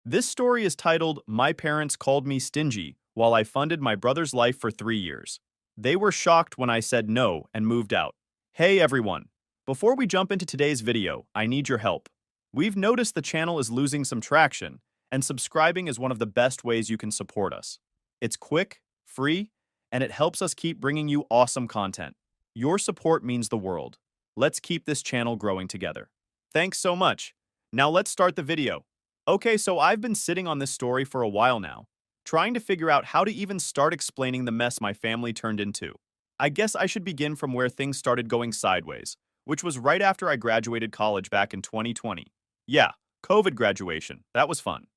This story is titled My Parents Called Me Stingy While I Funded My Brother's Life for 3 years. They were shocked when I said no and moved out. Hey everyone! Before we jump into today's video, I need your help. We've noticed the channel is losing some traction, and subscribing is one of the best ways you can support us. It's quick, free, and it helps us keep bringing you awesome content. Your support means the world. Let's keep this channel growing together. Thanks so much. Now let's start the video. Okay, so I've been sitting on this story for a while now, trying to figure out how to even start explaining the mess my family turned into. I guess I should begin from where things started going sideways, which was right after I graduated college back in 2020. Yeah, COVID graduation. That was fun.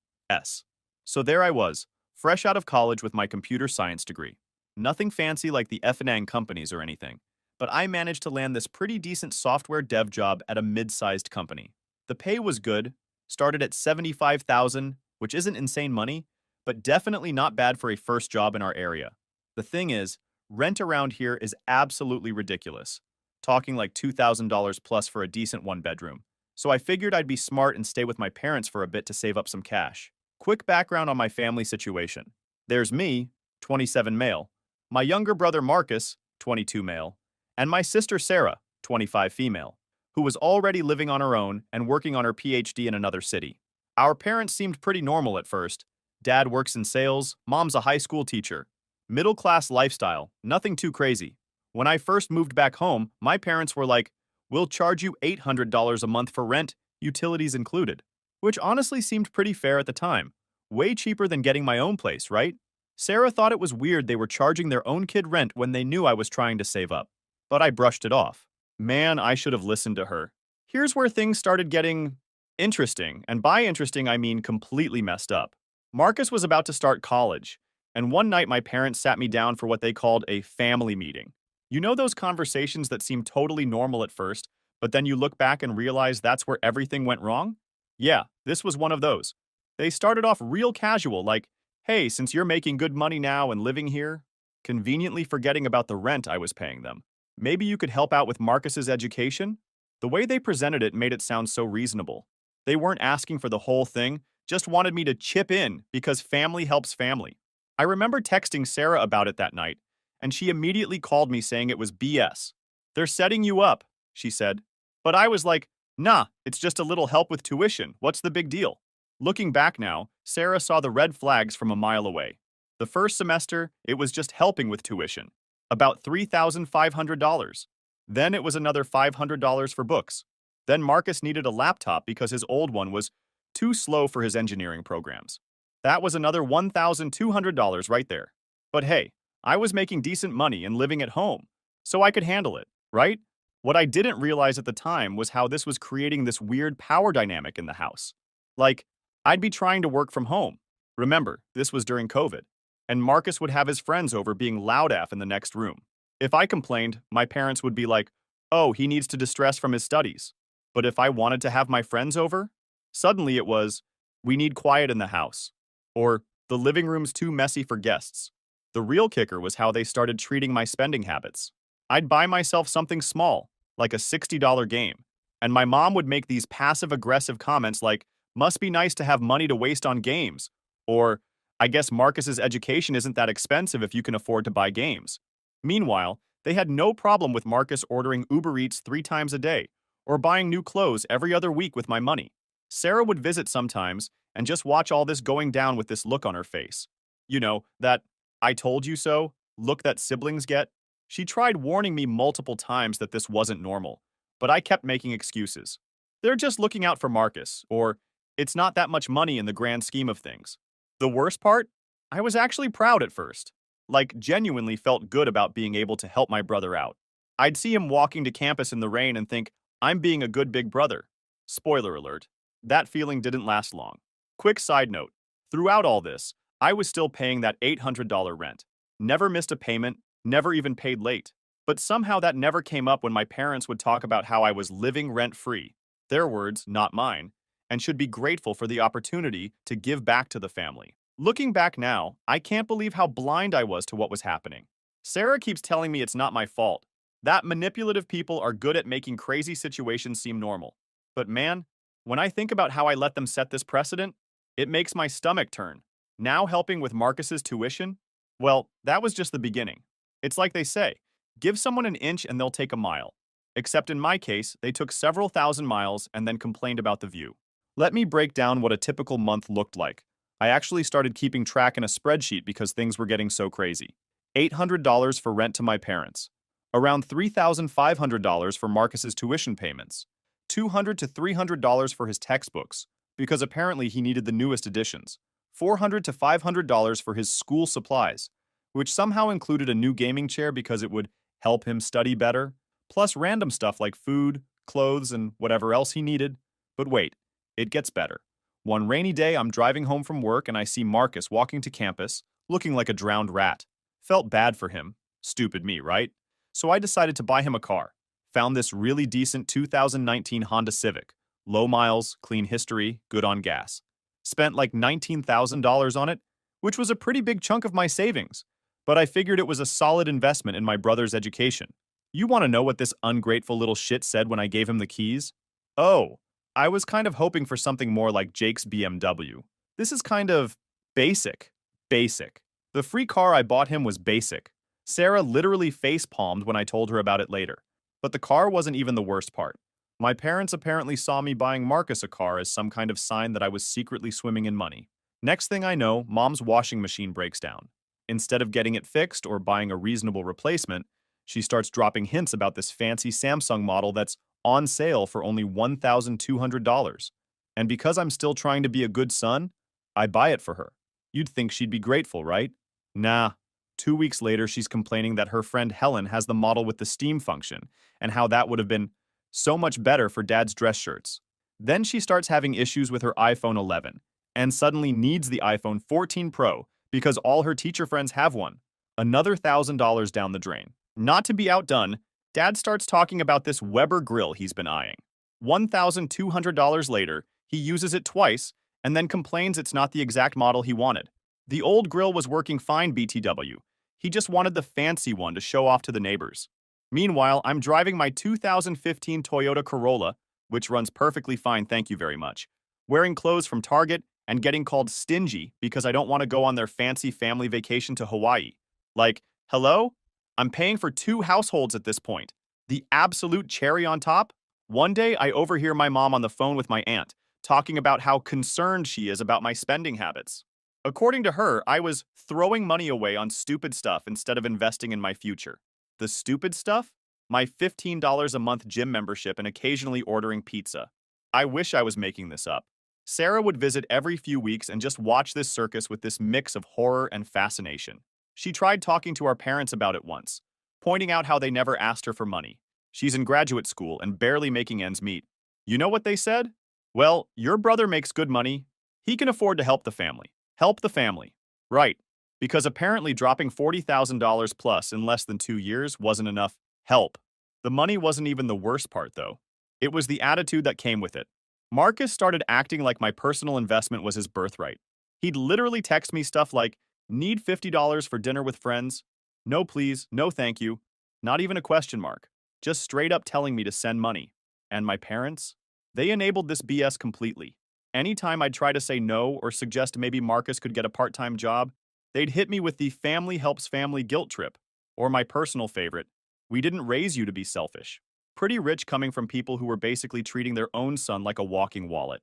So there I was, fresh out of college with my computer science degree. Nothing fancy like the F&N companies or anything, but I managed to land this pretty decent software dev job at a mid-sized company. The pay was good, started at 75,000, which isn't insane money, but definitely not bad for a first job in our area. The thing is, rent around here is absolutely ridiculous, talking like $2,000 plus for a decent one-bedroom. So I figured I'd be smart and stay with my parents for a bit to save up some cash. Quick background on my family situation. There's me, 27 male, my younger brother Marcus, 22 male, and my sister Sarah, 25 female, who was already living on her own and working on her PhD in another city. Our parents seemed pretty normal at first. Dad works in sales, mom's a high school teacher. Middle-class lifestyle, nothing too crazy. When I first moved back home, my parents were like, "We'll charge you $800 a month for rent, utilities included," which honestly seemed pretty fair at the time. Way cheaper than getting my own place, right? Sarah thought it was weird they were charging their own kid rent when they knew I was trying to save up. But I brushed it off. Man, I should have listened to her. Here's where things started getting interesting, and by interesting I mean completely messed up. Marcus was about to start college, and one night my parents sat me down for what they called a family meeting. You know those conversations that seem totally normal at first, but then you look back and realize that's where everything went wrong? Yeah, this was one of those. They started off real casual, like, "Hey, since you're making good money now and living here," conveniently forgetting about the rent I was paying them. "Maybe you could help out with Marcus's education?" The way they presented it made it sound so reasonable. They weren't asking for the whole thing, just wanted me to chip in because family helps family. I remember texting Sarah about it that night, and she immediately called me saying it was BS. "They're setting you up," she said. But I was like, "Nah, it's just a little help with tuition. What's the big deal?" Looking back now, Sarah saw the red flags from a mile away. The first semester, it was just helping with tuition, about $3,500. Then it was another $500 for books. Then Marcus needed a laptop because his old one was too slow for his engineering programs. That was another $1,200 right there. But hey, I was making decent money and living at home, so I could handle it, right? What I didn't realize at the time was how this was creating this weird power dynamic in the house. Like, I'd be trying to work from home. Remember, this was during COVID. And Marcus would have his friends over being loud AF in the next room. If I complained, my parents would be like, "Oh, he needs to distress from his studies." But if I wanted to have my friends over, suddenly it was, "We need quiet in the house." Or, "The living room's too messy for guests." The real kicker was how they started treating my spending habits. I'd buy myself something small, like a $60 game, and my mom would make these passive-aggressive comments like, "Must be nice to have money to waste on games," or, "I guess Marcus's education isn't that expensive if you can afford to buy games." Meanwhile, they had no problem with Marcus ordering Uber Eats 3 times a day, or buying new clothes every other week with my money. Sarah would visit sometimes and just watch all this going down with this look on her face. You know, that "I told you so" look that siblings get. She tried warning me multiple times that this wasn't normal, but I kept making excuses. "They're just looking out for Marcus," or "It's not that much money in the grand scheme of things." The worst part? I was actually proud at first. Like, genuinely felt good about being able to help my brother out. I'd see him walking to campus in the rain and think, I'm being a good big brother. Spoiler alert. That feeling didn't last long. Quick side note. Throughout all this, I was still paying that $800 rent. Never missed a payment, never even paid late. But somehow that never came up when my parents would talk about how I was living rent-free. Their words, not mine, and should be grateful for the opportunity to give back to the family. Looking back now, I can't believe how blind I was to what was happening. Sarah keeps telling me it's not my fault, that manipulative people are good at making crazy situations seem normal. But man, when I think about how I let them set this precedent, It makes my stomach turn. Now helping with Marcus's tuition? Well, that was just the beginning. It's like they say, give someone an inch and they'll take a mile. Except in my case, they took several thousand miles and then complained about the view. Let me break down what a typical month looked like. I actually started keeping track in a spreadsheet because things were getting so crazy. $800 for rent to my parents. Around $3,500 for Marcus's tuition payments. $200 to $300 for his textbooks, because apparently he needed the newest editions. $400 to $500 for his school supplies, which somehow included a new gaming chair because it would help him study better, plus random stuff like food, clothes, and whatever else he needed. But wait, it gets better. One rainy day, I'm driving home from work and I see Marcus walking to campus, looking like a drowned rat. Felt bad for him. Stupid me, right? So I decided to buy him a car. Found this really decent 2019 Honda Civic. Low miles, clean history, good on gas. Spent like $19,000 on it, which was a pretty big chunk of my savings. But I figured it was a solid investment in my brother's education. You want to know what this ungrateful little shit said when I gave him the keys? Oh, I was kind of hoping for something more like Jake's BMW. This is kind of basic. Basic. The free car I bought him was basic. Sarah literally face-palmed when I told her about it later. But the car wasn't even the worst part. My parents apparently saw me buying Marcus a car as some kind of sign that I was secretly swimming in money. Next thing I know, Mom's washing machine breaks down. Instead of getting it fixed or buying a reasonable replacement, she starts dropping hints about this fancy Samsung model that's on sale for only $1,200. And because I'm still trying to be a good son, I buy it for her. You'd think she'd be grateful, right? Nah. 2 weeks later, she's complaining that her friend Helen has the model with the steam function, and how that would have been so much better for Dad's dress shirts. Then she starts having issues with her iPhone 11, and suddenly needs the iPhone 14 Pro because all her teacher friends have one. Another $1,000 down the drain. Not to be outdone, Dad starts talking about this Weber grill he's been eyeing. $1,200 later, he uses it twice, and then complains it's not the exact model he wanted. The old grill was working fine, BTW. He just wanted the fancy one to show off to the neighbors. Meanwhile, I'm driving my 2015 Toyota Corolla, which runs perfectly fine, thank you very much, wearing clothes from Target and getting called Stingy because I don't want to go on their fancy family vacation to Hawaii. Like, hello? I'm paying for 2 households at this point. The absolute cherry on top? One day, I overhear my mom on the phone with my aunt, talking about how concerned she is about my spending habits. According to her, I was throwing money away on stupid stuff instead of investing in my future. The stupid stuff? My $15 a month gym membership and occasionally ordering pizza. I wish I was making this up. Sarah would visit every few weeks and just watch this circus with this mix of horror and fascination. She tried talking to our parents about it once, pointing out how they never asked her for money. She's in graduate school and barely making ends meet. You know what they said? Well, your brother makes good money. He can afford to help the family. Help the family. Right. Because apparently dropping $40,000 plus in less than 2 years wasn't enough help. The money wasn't even the worst part, though. It was the attitude that came with it. Marcus started acting like my personal investment was his birthright. He'd literally text me stuff like, need $50 for dinner with friends? No please, no thank you. Not even a question mark. Just straight up telling me to send money. And my parents? They enabled this BS completely. Anytime I'd try to say no or suggest maybe Marcus could get a part-time job, they'd hit me with the family helps family guilt trip. Or my personal favorite, we didn't raise you to be selfish. Pretty rich coming from people who were basically treating their own son like a walking wallet.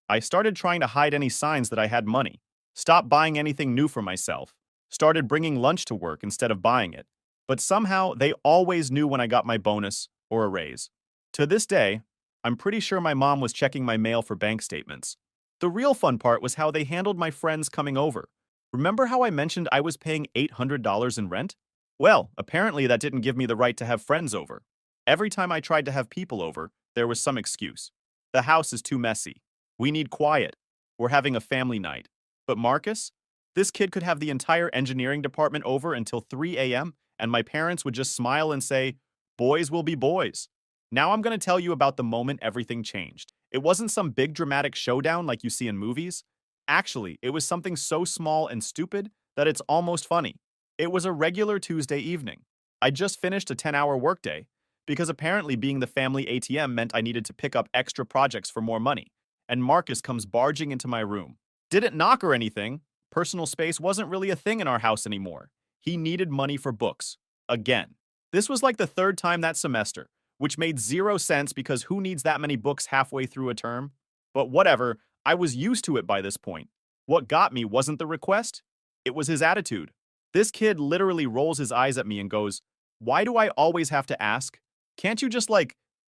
I started trying to hide any signs that I had money. Stopped buying anything new for myself. Started bringing lunch to work instead of buying it. But somehow, they always knew when I got my bonus or a raise. To this day, I'm pretty sure my mom was checking my mail for bank statements. The real fun part was how they handled my friends coming over. Remember how I mentioned I was paying $800 in rent? Well, apparently that didn't give me the right to have friends over. Every time I tried to have people over, there was some excuse. The house is too messy. We need quiet. We're having a family night. But Marcus? This kid could have the entire engineering department over until 3 a.m., and my parents would just smile and say, boys will be boys. Now I'm going to tell you about the moment everything changed. It wasn't some big dramatic showdown like you see in movies. Actually, it was something so small and stupid that it's almost funny. It was a regular Tuesday evening. I just finished a 10-hour workday, because apparently being the family ATM meant I needed to pick up extra projects for more money, and Marcus comes barging into my room. Didn't knock or anything. Personal space wasn't really a thing in our house anymore. He needed money for books. Again. This was like the third time that semester, which made zero sense because who needs that many books halfway through a term? But whatever, I was used to it by this point. What got me wasn't the request, it was his attitude. This kid literally rolls his eyes at me and goes, "Why do I always have to ask? Can't you just,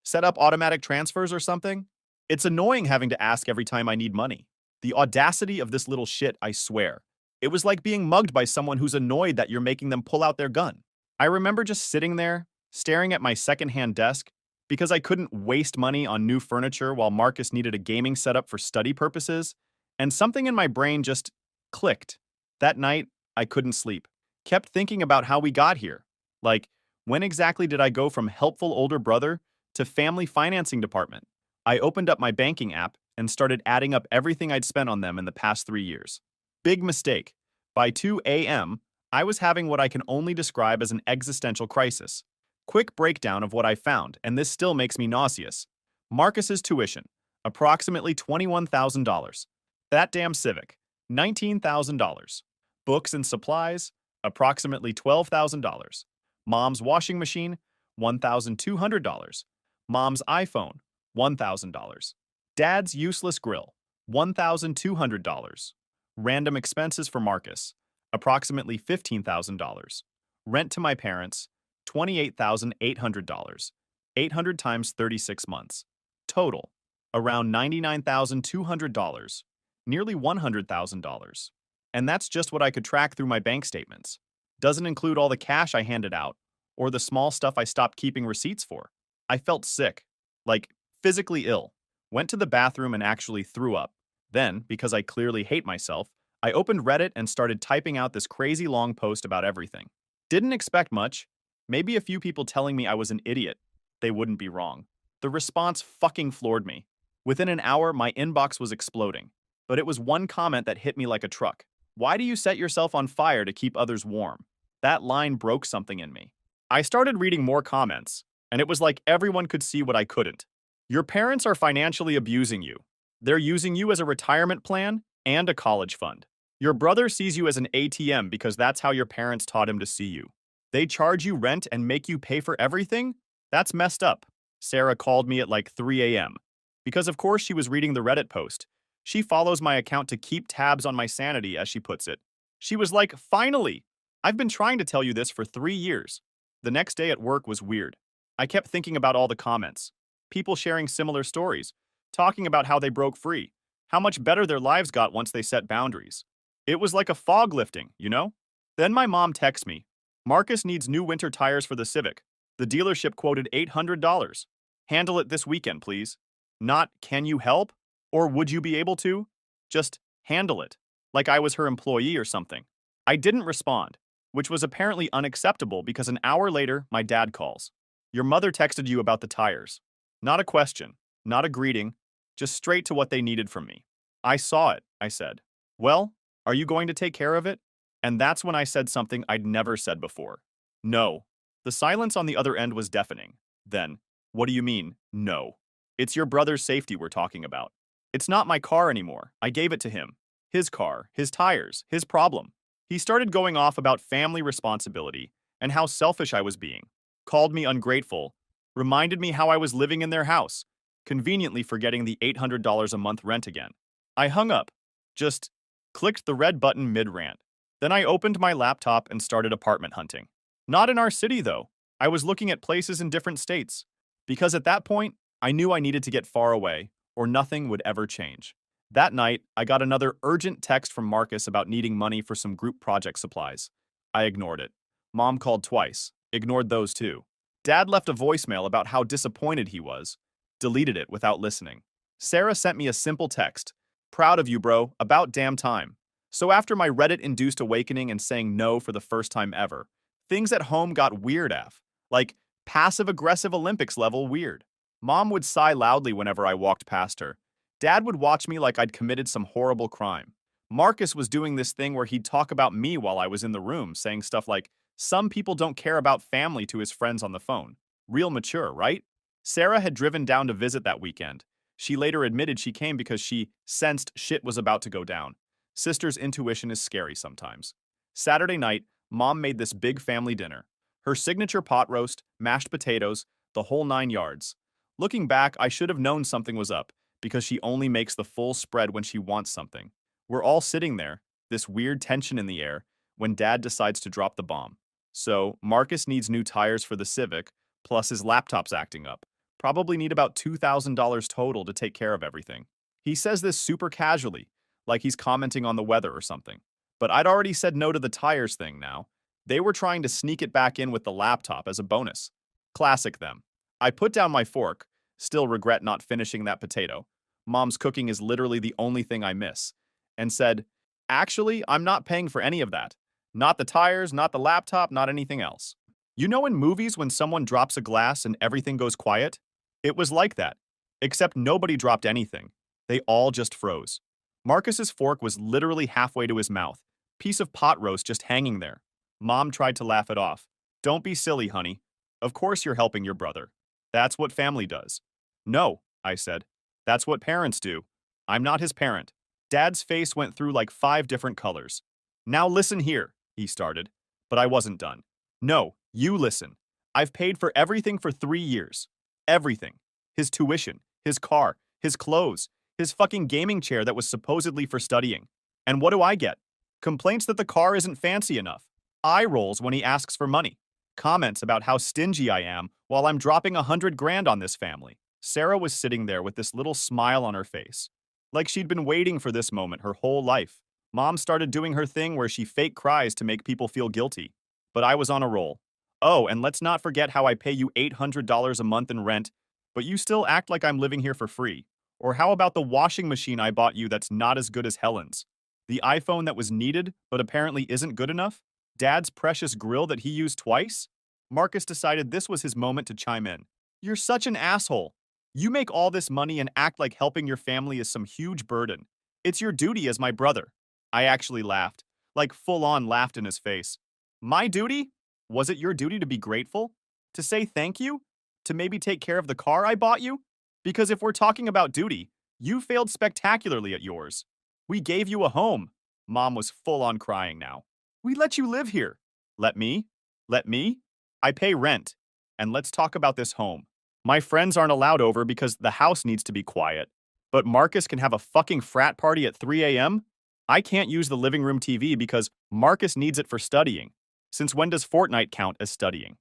set up automatic transfers or something?" It's annoying having to ask every time I need money. The audacity of this little shit, I swear. It was like being mugged by someone who's annoyed that you're making them pull out their gun. I remember just sitting there, staring at my secondhand desk, because I couldn't waste money on new furniture while Marcus needed a gaming setup for study purposes, and something in my brain just clicked. That night, I couldn't sleep. Kept thinking about how we got here. Like, when exactly did I go from helpful older brother to family financing department? I opened up my banking app and started adding up everything I'd spent on them in the past 3 years. Big mistake. By 2 a.m., I was having what I can only describe as an existential crisis. Quick breakdown of what I found, and this still makes me nauseous. Marcus's tuition, approximately $21,000. That damn Civic, $19,000. Books and supplies, approximately $12,000. Mom's washing machine, $1,200. Mom's iPhone, $1,000. Dad's useless grill, $1,200. Random expenses for Marcus, approximately $15,000. Rent to my parents, $28,800. 800 times 36 months. Total, around $99,200, nearly $100,000. And that's just what I could track through my bank statements. Doesn't include all the cash I handed out, or the small stuff I stopped keeping receipts for. I felt sick, like physically ill. Went to the bathroom and actually threw up. Then, because I clearly hate myself, I opened Reddit and started typing out this crazy long post about everything. Didn't expect much. Maybe a few people telling me I was an idiot. They wouldn't be wrong. The response fucking floored me. Within an hour, my inbox was exploding. But it was one comment that hit me like a truck. "Why do you set yourself on fire to keep others warm?" That line broke something in me. I started reading more comments, and it was like everyone could see what I couldn't. Your parents are financially abusing you. They're using you as a retirement plan and a college fund. Your brother sees you as an ATM because that's how your parents taught him to see you. They charge you rent and make you pay for everything? That's messed up. Sarah called me at like 3 a.m. Because of course she was reading the Reddit post. She follows my account to keep tabs on my sanity, as she puts it. She was like, "Finally! I've been trying to tell you this for 3 years." The next day at work was weird. I kept thinking about all the comments. People sharing similar stories, talking about how they broke free, how much better their lives got once they set boundaries. It was like a fog lifting, you know? Then my mom texts me, "Marcus needs new winter tires for the Civic. The dealership quoted $800. Handle it this weekend, please." Not, "Can you help?" Or "Would you be able to?" Just handle it, like I was her employee or something. I didn't respond, which was apparently unacceptable because an hour later, my dad calls. "Your mother texted you about the tires." Not a question, not a greeting, just straight to what they needed from me. "I saw it," I said. "Well, are you going to take care of it?" And that's when I said something I'd never said before. "No." The silence on the other end was deafening. Then, "What do you mean, no?" "It's your brother's safety we're talking about. It's not my car anymore. I gave it to him. His car, his tires, his problem." He started going off about family responsibility and how selfish I was being. Called me ungrateful. Reminded me how I was living in their house, conveniently forgetting the $800 a month rent again. I hung up. Just clicked the red button mid-rant. Then I opened my laptop and started apartment hunting. Not in our city, though. I was looking at places in different states. Because at that point, I knew I needed to get far away, or nothing would ever change. That night, I got another urgent text from Marcus about needing money for some group project supplies. I ignored it. Mom called twice. Ignored those too. Dad left a voicemail about how disappointed he was. Deleted it without listening. Sarah sent me a simple text. "Proud of you, bro. About damn time." So after my Reddit-induced awakening and saying no for the first time ever, things at home got weird af. Like, passive-aggressive Olympics level weird. Mom would sigh loudly whenever I walked past her. Dad would watch me like I'd committed some horrible crime. Marcus was doing this thing where he'd talk about me while I was in the room, saying stuff like, "Some people don't care about family," to his friends on the phone. Real mature, right? Sarah had driven down to visit that weekend. She later admitted she came because she sensed shit was about to go down. Sister's intuition is scary sometimes. Saturday night, Mom made this big family dinner. Her signature pot roast, mashed potatoes, the whole 9 yards. Looking back, I should have known something was up, because she only makes the full spread when she wants something. We're all sitting there, this weird tension in the air, when Dad decides to drop the bomb. So, Marcus needs new tires for the Civic, plus his laptop's acting up. Probably need about $2,000 total to take care of everything. He says this super casually, like he's commenting on the weather or something. But I'd already said no to the tires thing now. They were trying to sneak it back in with the laptop as a bonus. Classic them. I put down my fork, still regret not finishing that potato. Mom's cooking is literally the only thing I miss. And said, actually, I'm not paying for any of that. Not the tires, not the laptop, not anything else. You know in movies when someone drops a glass and everything goes quiet? It was like that. Except nobody dropped anything. They all just froze. Marcus's fork was literally halfway to his mouth, piece of pot roast just hanging there. Mom tried to laugh it off. Don't be silly, honey. Of course you're helping your brother. That's what family does. No, I said. That's what parents do. I'm not his parent. Dad's face went through like 5 different colors. Now listen here, he started. But I wasn't done. No, you listen. I've paid for everything for 3 years. Everything. His tuition, his car, his clothes, his fucking gaming chair that was supposedly for studying. And what do I get? Complaints that the car isn't fancy enough. Eye rolls when he asks for money. Comments about how stingy I am while I'm dropping 100 grand on this family. Sarah was sitting there with this little smile on her face. Like she'd been waiting for this moment her whole life. Mom started doing her thing where she fake cries to make people feel guilty. But I was on a roll. Oh, and let's not forget how I pay you $800 a month in rent, but you still act like I'm living here for free. Or how about the washing machine I bought you that's not as good as Helen's? The iPhone that was needed, but apparently isn't good enough? Dad's precious grill that he used twice? Marcus decided this was his moment to chime in. You're such an asshole. You make all this money and act like helping your family is some huge burden. It's your duty as my brother. I actually laughed, like full-on laughed in his face. My duty? Was it your duty to be grateful? To say thank you? To maybe take care of the car I bought you? Because if we're talking about duty, you failed spectacularly at yours. We gave you a home. Mom was full-on crying now. We let you live here. Let me? Let me? I pay rent. And let's talk about this home. My friends aren't allowed over because the house needs to be quiet. But Marcus can have a fucking frat party at 3 a.m.? I can't use the living room TV because Marcus needs it for studying. Since when does Fortnite count as studying?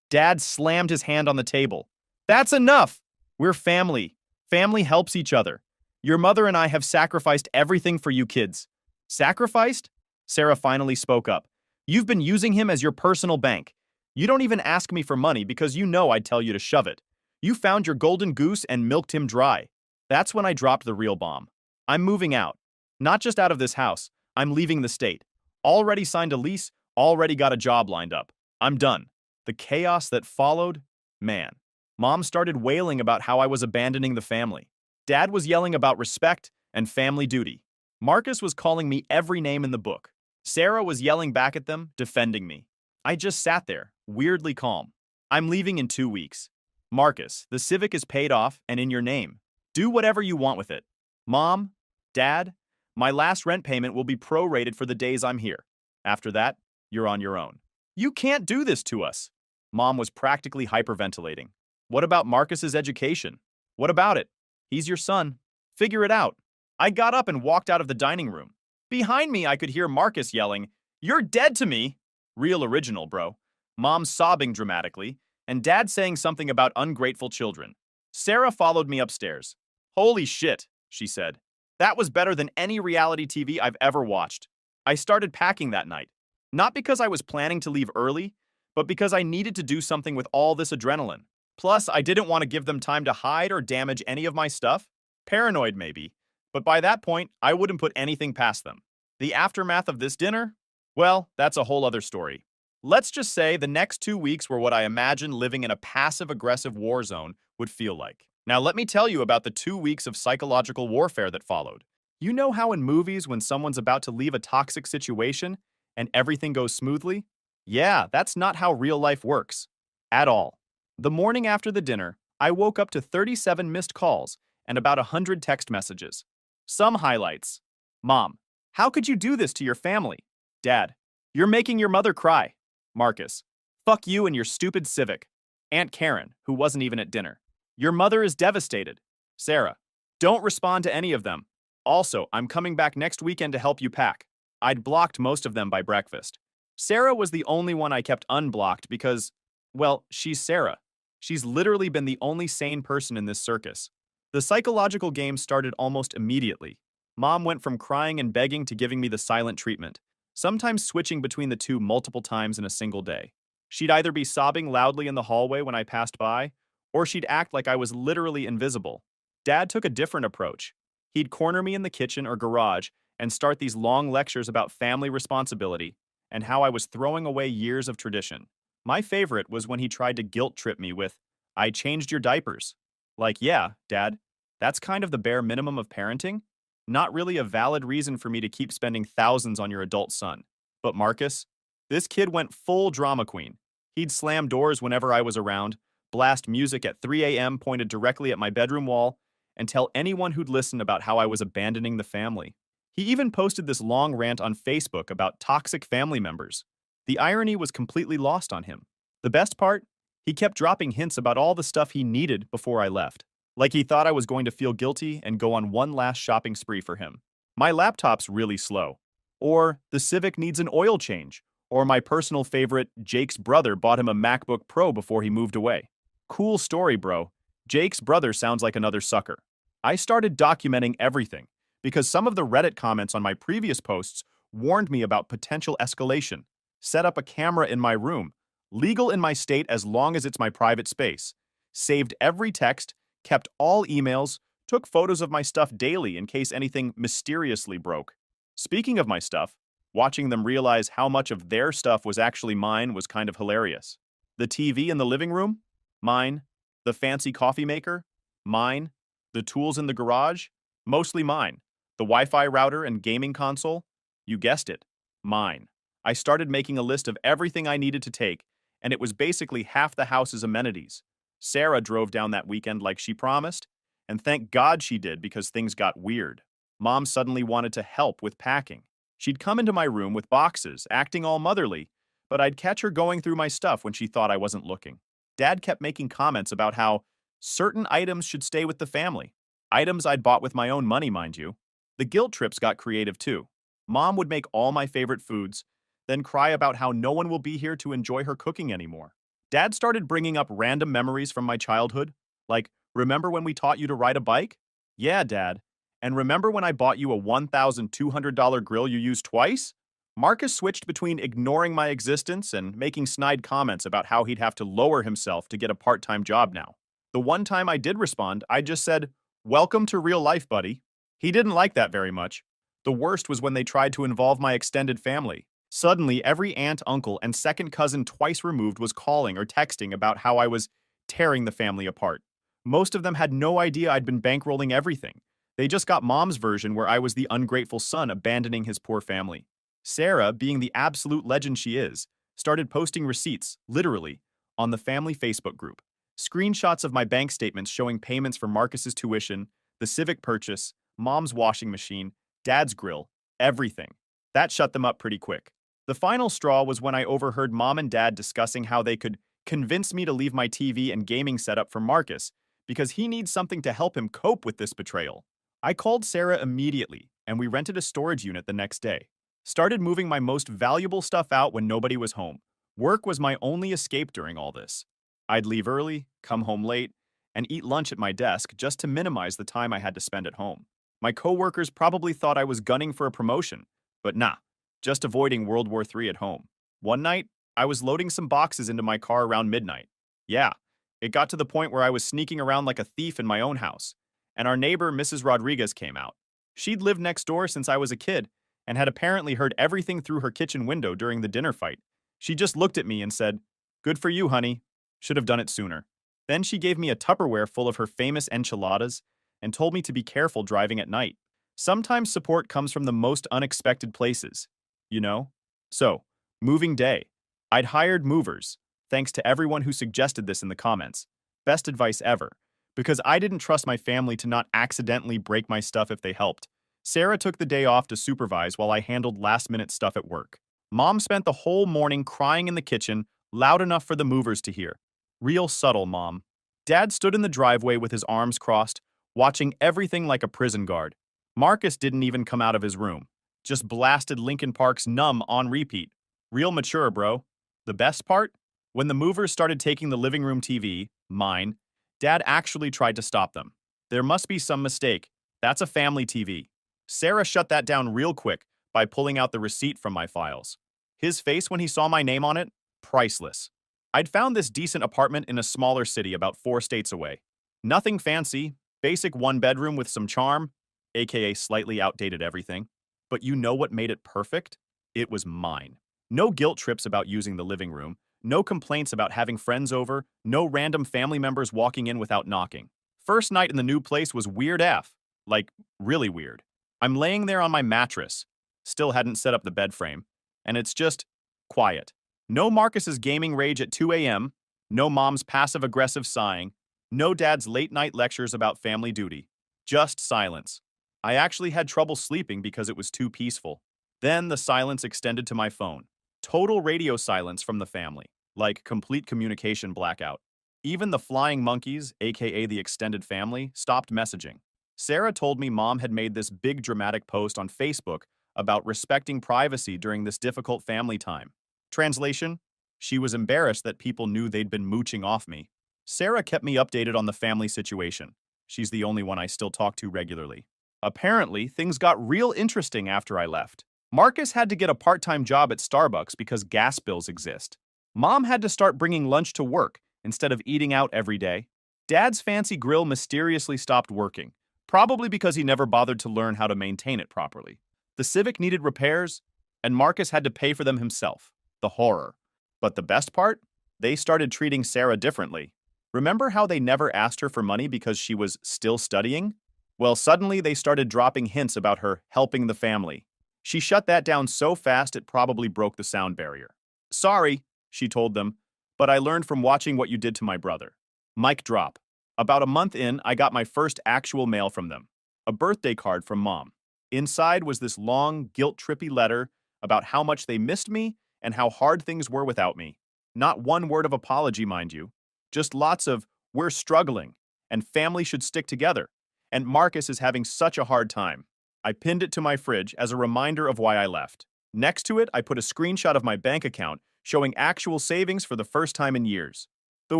Dad slammed his hand on the table. That's enough! We're family. Family helps each other. Your mother and I have sacrificed everything for you kids. Sacrificed? Sarah finally spoke up. You've been using him as your personal bank. You don't even ask me for money because you know I'd tell you to shove it. You found your golden goose and milked him dry. That's when I dropped the real bomb. I'm moving out. Not just out of this house. I'm leaving the state. Already signed a lease, already got a job lined up. I'm done. The chaos that followed? Man. Mom started wailing about how I was abandoning the family. Dad was yelling about respect and family duty. Marcus was calling me every name in the book. Sarah was yelling back at them, defending me. I just sat there, weirdly calm. I'm leaving in 2 weeks. Marcus, the Civic is paid off and in your name. Do whatever you want with it. Mom, Dad, my last rent payment will be prorated for the days I'm here. After that, you're on your own. You can't do this to us. Mom was practically hyperventilating. What about Marcus's education? What about it? He's your son. Figure it out. I got up and walked out of the dining room. Behind me, I could hear Marcus yelling, "You're dead to me!" Real original, bro. Mom sobbing dramatically, and Dad saying something about ungrateful children. Sarah followed me upstairs. Holy shit, she said. That was better than any reality TV I've ever watched. I started packing that night. Not because I was planning to leave early, but because I needed to do something with all this adrenaline. Plus, I didn't want to give them time to hide or damage any of my stuff. Paranoid, maybe. But by that point, I wouldn't put anything past them. The aftermath of this dinner? Well, that's a whole other story. Let's just say the next 2 weeks were what I imagined living in a passive-aggressive war zone would feel like. Now let me tell you about the 2 weeks of psychological warfare that followed. You know how in movies when someone's about to leave a toxic situation and everything goes smoothly? Yeah, that's not how real life works. At all. The morning after the dinner, I woke up to 37 missed calls and about 100 text messages. Some highlights. Mom, How could you do this to your family? Dad, you're making your mother cry. Marcus, fuck you and your stupid Civic. Aunt Karen, who wasn't even at dinner. Your mother is devastated. Sarah, don't respond to any of them. Also, I'm coming back next weekend to help you pack. I'd blocked most of them by breakfast. Sarah was the only one I kept unblocked because, well, she's Sarah. She's literally been the only sane person in this circus. The psychological game started almost immediately. Mom went from crying and begging to giving me the silent treatment, sometimes switching between the two multiple times in a single day. She'd either be sobbing loudly in the hallway when I passed by, or she'd act like I was literally invisible. Dad took a different approach. He'd corner me in the kitchen or garage and start these long lectures about family responsibility and how I was throwing away years of tradition. My favorite was when he tried to guilt trip me with, "I changed your diapers." Like, yeah, Dad, that's kind of the bare minimum of parenting. Not really a valid reason for me to keep spending thousands on your adult son. But Marcus, this kid went full drama queen. He'd slam doors whenever I was around, blast music at 3 a.m. pointed directly at my bedroom wall, and tell anyone who'd listen about how I was abandoning the family. He even posted this long rant on Facebook about toxic family members. The irony was completely lost on him. The best part? He kept dropping hints about all the stuff he needed before I left. Like he thought I was going to feel guilty and go on one last shopping spree for him. My laptop's really slow. Or the Civic needs an oil change. Or my personal favorite, Jake's brother bought him a MacBook Pro before he moved away. Cool story, bro. Jake's brother sounds like another sucker. I started documenting everything because some of the Reddit comments on my previous posts warned me about potential escalation. Set up a camera in my room, legal in my state as long as it's my private space. Saved every text, kept all emails, took photos of my stuff daily in case anything mysteriously broke. Speaking of my stuff, watching them realize how much of their stuff was actually mine was kind of hilarious. The TV in the living room? Mine. The fancy coffee maker? Mine. The tools in the garage? Mostly mine. The Wi-Fi router and gaming console? You guessed it. Mine. I started making a list of everything I needed to take, and it was basically half the house's amenities. Sarah drove down that weekend like she promised, and thank God she did because things got weird. Mom suddenly wanted to help with packing. She'd come into my room with boxes, acting all motherly, but I'd catch her going through my stuff when she thought I wasn't looking. Dad kept making comments about how certain items should stay with the family. Items I'd bought with my own money, mind you. The guilt trips got creative too. Mom would make all my favorite foods, then cry about how no one will be here to enjoy her cooking anymore. Dad started bringing up random memories from my childhood, like, remember when we taught you to ride a bike? Yeah, Dad. And remember when I bought you a $1,200 grill you used twice? Marcus switched between ignoring my existence and making snide comments about how he'd have to lower himself to get a part-time job now. The one time I did respond, I just said, "Welcome to real life, buddy." He didn't like that very much. The worst was when they tried to involve my extended family. Suddenly, every aunt, uncle, and second cousin twice removed was calling or texting about how I was tearing the family apart. Most of them had no idea I'd been bankrolling everything. They just got Mom's version where I was the ungrateful son abandoning his poor family. Sarah, being the absolute legend she is, started posting receipts, literally, on the family Facebook group. Screenshots of my bank statements showing payments for Marcus's tuition, the Civic purchase, Mom's washing machine, Dad's grill, everything. That shut them up pretty quick. The final straw was when I overheard Mom and Dad discussing how they could convince me to leave my TV and gaming setup for Marcus because he needs something to help him cope with this betrayal. I called Sarah immediately, and we rented a storage unit the next day. Started moving my most valuable stuff out when nobody was home. Work was my only escape during all this. I'd leave early, come home late, and eat lunch at my desk just to minimize the time I had to spend at home. My coworkers probably thought I was gunning for a promotion, but nah, just avoiding World War III at home. One night, I was loading some boxes into my car around midnight. Yeah, it got to the point where I was sneaking around like a thief in my own house, and our neighbor, Mrs. Rodriguez, came out. She'd lived next door since I was a kid and had apparently heard everything through her kitchen window during the dinner fight. She just looked at me and said, "Good for you, honey. Should have done it sooner." Then she gave me a Tupperware full of her famous enchiladas and told me to be careful driving at night. Sometimes support comes from the most unexpected places, you know? So, moving day. I'd hired movers, thanks to everyone who suggested this in the comments. Best advice ever, because I didn't trust my family to not accidentally break my stuff if they helped. Sarah took the day off to supervise while I handled last-minute stuff at work. Mom spent the whole morning crying in the kitchen, loud enough for the movers to hear. Real subtle, Mom. Dad stood in the driveway with his arms crossed, watching everything like a prison guard. Marcus didn't even come out of his room. Just blasted Linkin Park's Numb on repeat. Real mature, bro. The best part? When the movers started taking the living room TV, mine, Dad actually tried to stop them. There must be some mistake. That's a family TV. Sarah shut that down real quick by pulling out the receipt from my files. His face when he saw my name on it? Priceless. I'd found this decent apartment in a smaller city about 4 states away. Nothing fancy, basic 1-bedroom with some charm, aka slightly outdated everything. But you know what made it perfect? It was mine. No guilt trips about using the living room, no complaints about having friends over, no random family members walking in without knocking. First night in the new place was weird AF. Like, really weird. I'm laying there on my mattress, still hadn't set up the bed frame, and it's just quiet. No Marcus's gaming rage at 2 a.m., no mom's passive-aggressive sighing, no dad's late-night lectures about family duty. Just silence. I actually had trouble sleeping because it was too peaceful. Then the silence extended to my phone. Total radio silence from the family, like complete communication blackout. Even the flying monkeys, aka the extended family, stopped messaging. Sarah told me Mom had made this big dramatic post on Facebook about respecting privacy during this difficult family time. Translation: she was embarrassed that people knew they'd been mooching off me. Sarah kept me updated on the family situation. She's the only one I still talk to regularly. Apparently, things got real interesting after I left. Marcus had to get a part-time job at Starbucks because gas bills exist. Mom had to start bringing lunch to work instead of eating out every day. Dad's fancy grill mysteriously stopped working, probably because he never bothered to learn how to maintain it properly. The Civic needed repairs, and Marcus had to pay for them himself. The horror. But the best part? They started treating Sarah differently. Remember how they never asked her for money because she was still studying? Well, suddenly they started dropping hints about her helping the family. She shut that down so fast it probably broke the sound barrier. Sorry, she told them, but I learned from watching what you did to my brother. Mic drop. About a month in, I got my first actual mail from them. A birthday card from Mom. Inside was this long, guilt-trippy letter about how much they missed me and how hard things were without me. Not one word of apology, mind you. Just lots of, we're struggling, and family should stick together, and Marcus is having such a hard time. I pinned it to my fridge as a reminder of why I left. Next to it, I put a screenshot of my bank account showing actual savings for the first time in years. The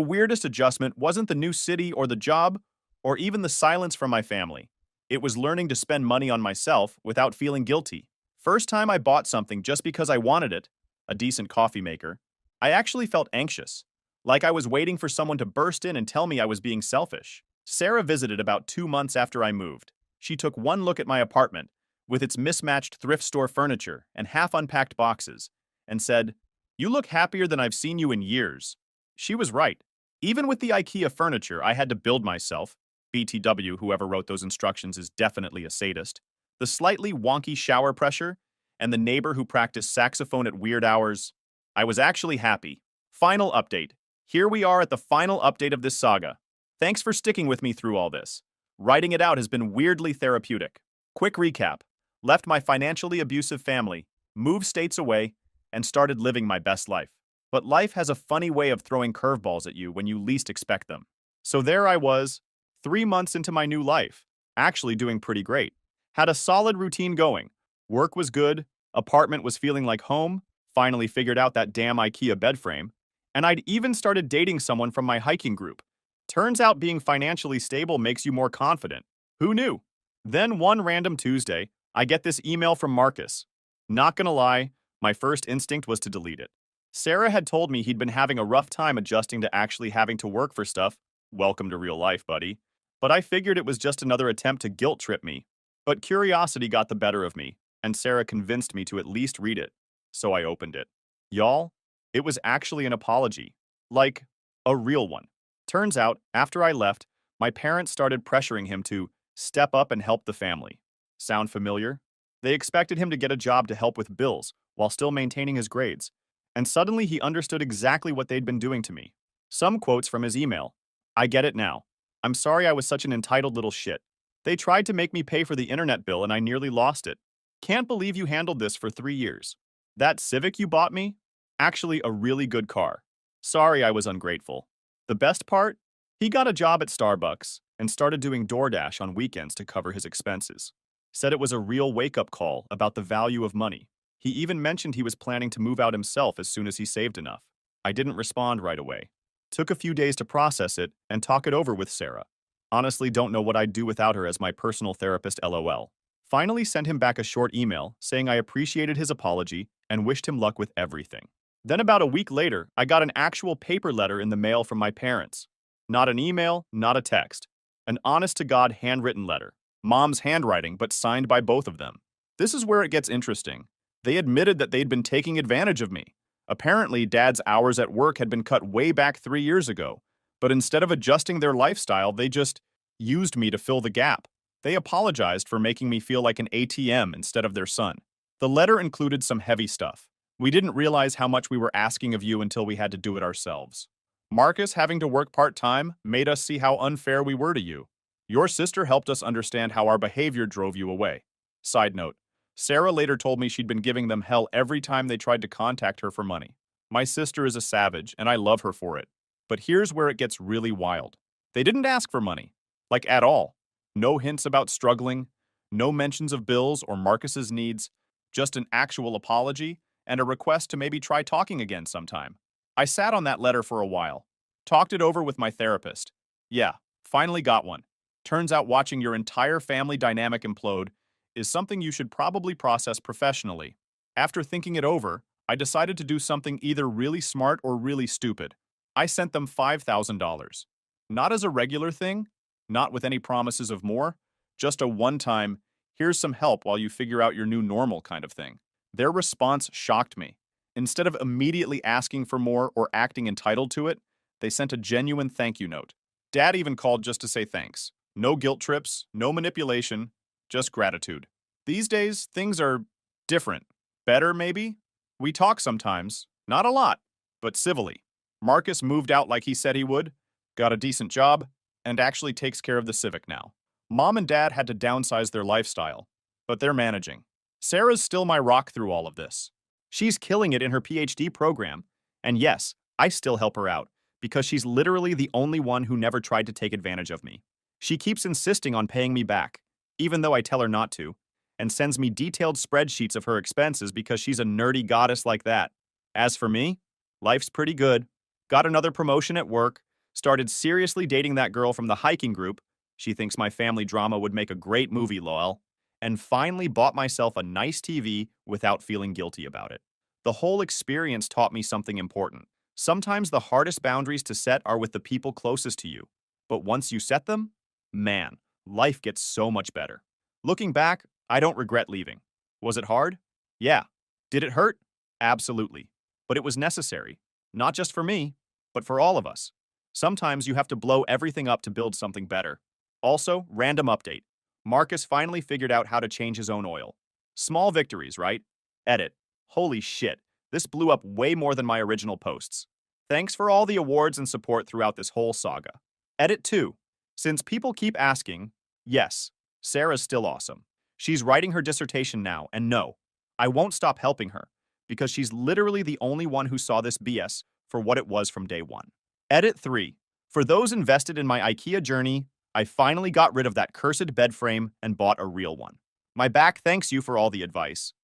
weirdest adjustment wasn't the new city or the job, or even the silence from my family. It was learning to spend money on myself without feeling guilty. First time I bought something just because I wanted it, a decent coffee maker, I actually felt anxious, like I was waiting for someone to burst in and tell me I was being selfish. Sarah visited about 2 months after I moved. She took one look at my apartment, with its mismatched thrift store furniture and half-unpacked boxes, and said, "You look happier than I've seen you in years." She was right. Even with the IKEA furniture I had to build myself, BTW, whoever wrote those instructions is definitely a sadist, the slightly wonky shower pressure, and the neighbor who practiced saxophone at weird hours, I was actually happy. Final update. Here we are at the final update of this saga. Thanks for sticking with me through all this. Writing it out has been weirdly therapeutic. Quick recap. Left my financially abusive family, moved states away, and started living my best life. But life has a funny way of throwing curveballs at you when you least expect them. So there I was, 3 months into my new life, actually doing pretty great. Had a solid routine going. Work was good, apartment was feeling like home, finally figured out that damn IKEA bed frame, and I'd even started dating someone from my hiking group. Turns out being financially stable makes you more confident. Who knew? Then one random Tuesday, I get this email from Marcus. Not gonna lie, my first instinct was to delete it. Sarah had told me he'd been having a rough time adjusting to actually having to work for stuff. Welcome to real life, buddy. But I figured it was just another attempt to guilt trip me. But curiosity got the better of me, and Sarah convinced me to at least read it. So I opened it. Y'all, it was actually an apology. Like, a real one. Turns out, after I left, my parents started pressuring him to step up and help the family. Sound familiar? They expected him to get a job to help with bills while still maintaining his grades. And suddenly he understood exactly what they'd been doing to me. Some quotes from his email. I get it now. I'm sorry I was such an entitled little shit. They tried to make me pay for the internet bill and I nearly lost it. Can't believe you handled this for 3 years. That Civic you bought me? Actually, a really good car. Sorry I was ungrateful. The best part? He got a job at Starbucks and started doing DoorDash on weekends to cover his expenses. Said it was a real wake-up call about the value of money. He even mentioned he was planning to move out himself as soon as he saved enough. I didn't respond right away. Took a few days to process it and talk it over with Sarah. Honestly, don't know what I'd do without her as my personal therapist, lol. Finally sent him back a short email saying I appreciated his apology and wished him luck with everything. Then about a week later, I got an actual paper letter in the mail from my parents. Not an email, not a text. An honest-to-God handwritten letter. Mom's handwriting, but signed by both of them. This is where it gets interesting. They admitted that they'd been taking advantage of me. Apparently, Dad's hours at work had been cut way back 3 years ago, but instead of adjusting their lifestyle, they just used me to fill the gap. They apologized for making me feel like an ATM instead of their son. The letter included some heavy stuff. We didn't realize how much we were asking of you until we had to do it ourselves. Marcus having to work part-time made us see how unfair we were to you. Your sister helped us understand how our behavior drove you away. Side note, Sarah later told me she'd been giving them hell every time they tried to contact her for money. My sister is a savage, and I love her for it. But here's where it gets really wild. They didn't ask for money. Like at all. No hints about struggling, no mentions of bills or Marcus's needs, just an actual apology and a request to maybe try talking again sometime. I sat on that letter for a while, talked it over with my therapist. Yeah, finally got one. Turns out watching your entire family dynamic implode is something you should probably process professionally. After thinking it over, I decided to do something either really smart or really stupid. I sent them $5,000. Not as a regular thing, not with any promises of more, just a one-time, here's some help while you figure out your new normal kind of thing. Their response shocked me. Instead of immediately asking for more or acting entitled to it, they sent a genuine thank you note. Dad even called just to say thanks. No guilt trips, no manipulation, just gratitude. These days, things are different. Better, maybe? We talk sometimes, not a lot, but civilly. Marcus moved out like he said he would, got a decent job, and actually takes care of the Civic now. Mom and Dad had to downsize their lifestyle, but they're managing. Sarah's still my rock through all of this. She's killing it in her PhD program, and yes, I still help her out, because she's literally the only one who never tried to take advantage of me. She keeps insisting on paying me back, even though I tell her not to, and sends me detailed spreadsheets of her expenses because she's a nerdy goddess like that. As for me, life's pretty good. Got another promotion at work, started seriously dating that girl from the hiking group. She thinks my family drama would make a great movie, lol. And finally bought myself a nice TV without feeling guilty about it. The whole experience taught me something important. Sometimes the hardest boundaries to set are with the people closest to you. But once you set them, man, life gets so much better. Looking back, I don't regret leaving. Was it hard? Yeah. Did it hurt? Absolutely. But it was necessary. Not just for me, but for all of us. Sometimes you have to blow everything up to build something better. Also, random update. Marcus finally figured out how to change his own oil. Small victories, right? Edit. Holy shit, this blew up way more than my original posts. Thanks for all the awards and support throughout this whole saga. Edit 2. Since people keep asking, yes, Sarah's still awesome. She's writing her dissertation now, and no, I won't stop helping her, because she's literally the only one who saw this BS for what it was from day one. Edit 3. For those invested in my IKEA journey, I finally got rid of that cursed bed frame and bought a real one. My back thanks you for all the advice.